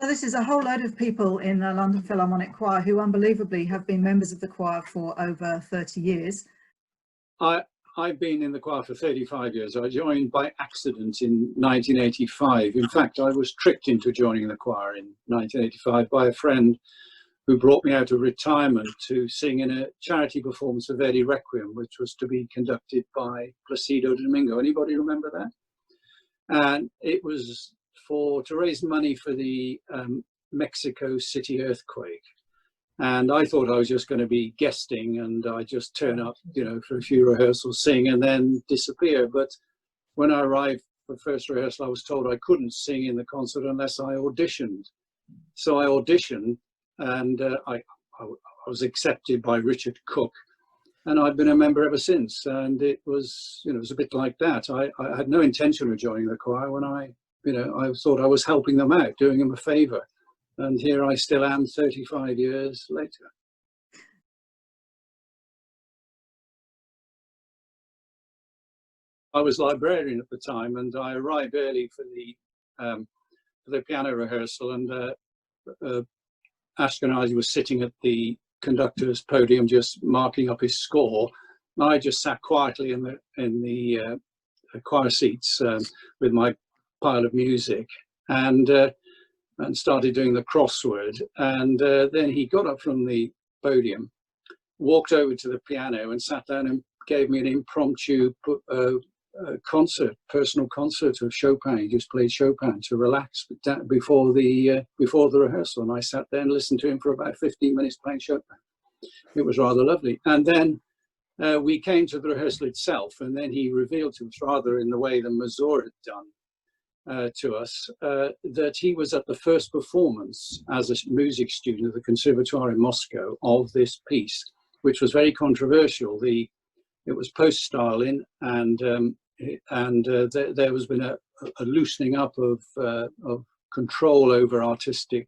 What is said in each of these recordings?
So this is a whole load of people in the London Philharmonic Choir who unbelievably have been members of the choir for over 30 years. I've been in the choir for 35 years. I joined by accident in 1985. In fact, I was tricked into joining the choir in 1985 by a friend who brought me out of retirement to sing in a charity performance of Verdi Requiem, which was to be conducted by Placido Domingo. Anybody remember that? And it was to raise money for the Mexico City earthquake. And I thought I was just going to be guesting, and I just turn up, you know, for a few rehearsals, sing, and then disappear. But when I arrived for the first rehearsal, I was told I couldn't sing in the concert unless I auditioned. So I auditioned, and I was accepted by Richard Cook, and I've been a member ever since. And it was, you know, it was a bit like that. I had no intention of joining the choir when I thought I was helping them out, doing them a favour. And here I still am 35 years later. I was librarian at the time, and I arrived early for the piano rehearsal, and Ashkenazy was sitting at the conductor's podium just marking up his score. I just sat quietly in the choir seats with my pile of music, and started doing the crossword. And then he got up from the podium, walked over to the piano and sat down and gave me an impromptu personal concert of Chopin. He just played Chopin to relax before the rehearsal. And I sat there and listened to him for about 15 minutes playing Chopin. It was rather lovely. And then we came to the rehearsal itself, and then he revealed to us, rather in the way the Mazur had done, to us, that he was at the first performance as a music student at the Conservatoire in Moscow of this piece, which was very controversial. It was post-Stalin, and there has been a loosening up of control over artistic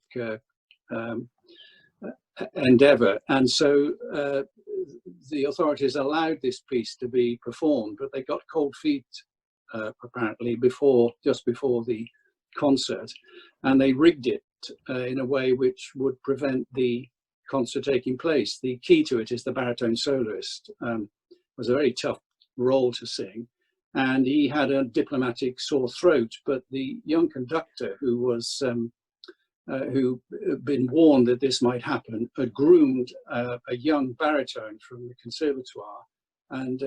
endeavor, and so the authorities allowed this piece to be performed, but they got cold feet apparently just before the concert, and they rigged it in a way which would prevent the concert taking place. The key to it is the baritone soloist. It was a very tough role to sing, and he had a diplomatic sore throat, but the young conductor who had been warned that this might happen had groomed a young baritone from the conservatoire and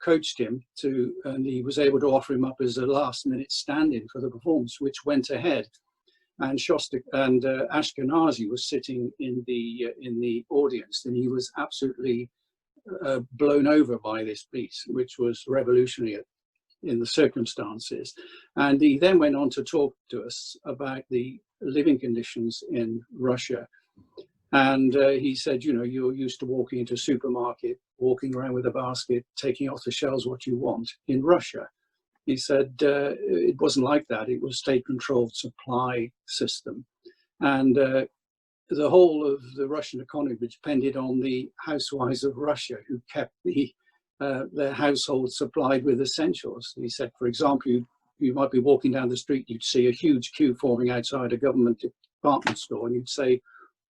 coached him and he was able to offer him up as a last-minute stand-in for the performance, which went ahead. And Ashkenazy was sitting in the audience, and he was absolutely blown over by this piece, which was revolutionary in the circumstances. And he then went on to talk to us about the living conditions in Russia. And he said, you know, you're used to walking into a supermarket, walking around with a basket, taking off the shelves what you want. In Russia, he said, it wasn't like that. It was state-controlled supply system. And the whole of the Russian economy depended on the housewives of Russia, who kept their household supplied with essentials. He said, for example, you might be walking down the street, you'd see a huge queue forming outside a government department store, and you'd say,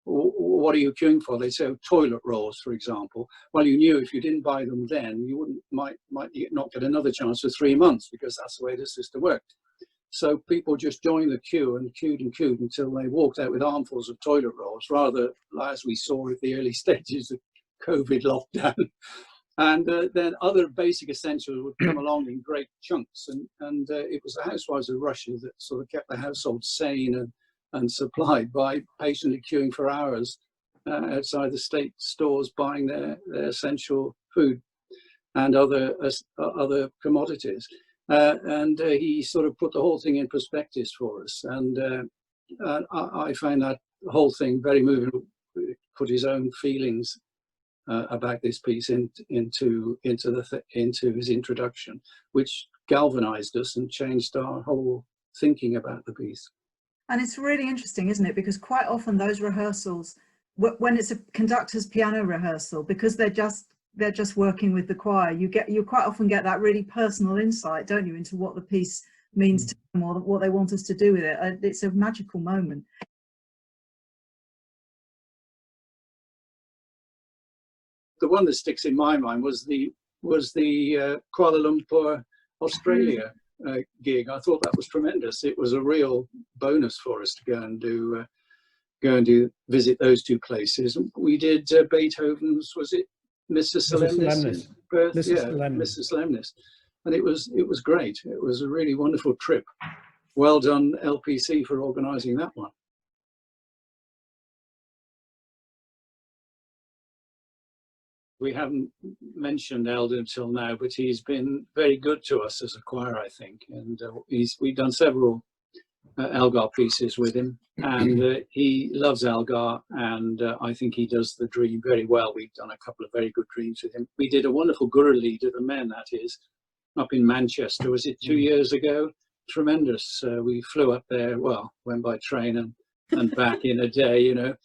what are you queuing for? They say, toilet rolls, for example. Well, you knew if you didn't buy them then, you might not get another chance for 3 months, because that's the way the system worked. So people just joined the queue and queued until they walked out with armfuls of toilet rolls, rather as we saw at the early stages of COVID lockdown. And then other basic essentials would come along in great chunks. And it was the housewives of Russia that sort of kept the household sane and supplied by patiently queuing for hours outside the state stores, buying their essential food and other commodities. And he sort of put the whole thing in perspective for us. And I find that whole thing very moving. Put his own feelings about this piece into his introduction, which galvanized us and changed our whole thinking about the piece. And it's really interesting, isn't it? Because quite often those rehearsals, when it's a conductor's piano rehearsal, because they're just working with the choir, you quite often get that really personal insight, don't you, into what the piece means to them or what they want us to do with it. It's a magical moment. The one that sticks in my mind was the Kuala Lumpur, Australia gig. I thought that was tremendous. It was a real bonus for us to go and visit those two places. We did Beethoven's, was it Mrs. Solemnis? Mrs. Solemnis, and it was great. It was a really wonderful trip. Well done, LPC, for organising that one. We haven't mentioned Eldon until now, but he's been very good to us as a choir, I think, and we've done several Elgar pieces with him, and he loves Elgar, and I think he does the Dream very well. We've done a couple of very good Dreams with him. We did a wonderful Guru Lead of the Men, that is, up in Manchester. Was it 2 years ago? Tremendous. We flew up there, well, went by train and back in a day, you know.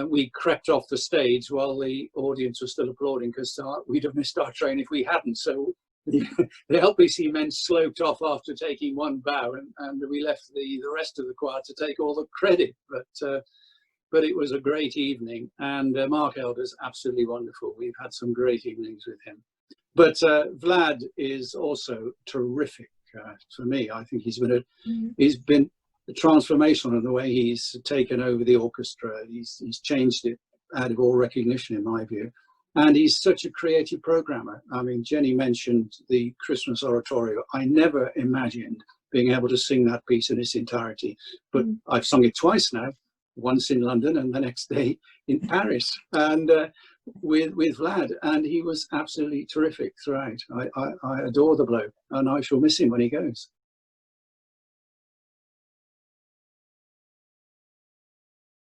We crept off the stage while the audience was still applauding, because we'd have missed our train if we hadn't. So the LPC men sloped off after taking one bow, and we left the rest of the choir to take all the credit. But it was a great evening, and Mark Elder's absolutely wonderful. We've had some great evenings with him. But Vlad is also terrific for me. I think he's been transformational in the way he's taken over the orchestra. He's changed it out of all recognition, in my view. And he's such a creative programmer. I mean, Jenny mentioned the Christmas oratorio. I never imagined being able to sing that piece in its entirety, but I've sung it twice now, once in London and the next day in Paris, and with Vlad, and he was absolutely terrific throughout. I adore the bloke, and I shall miss him when he goes.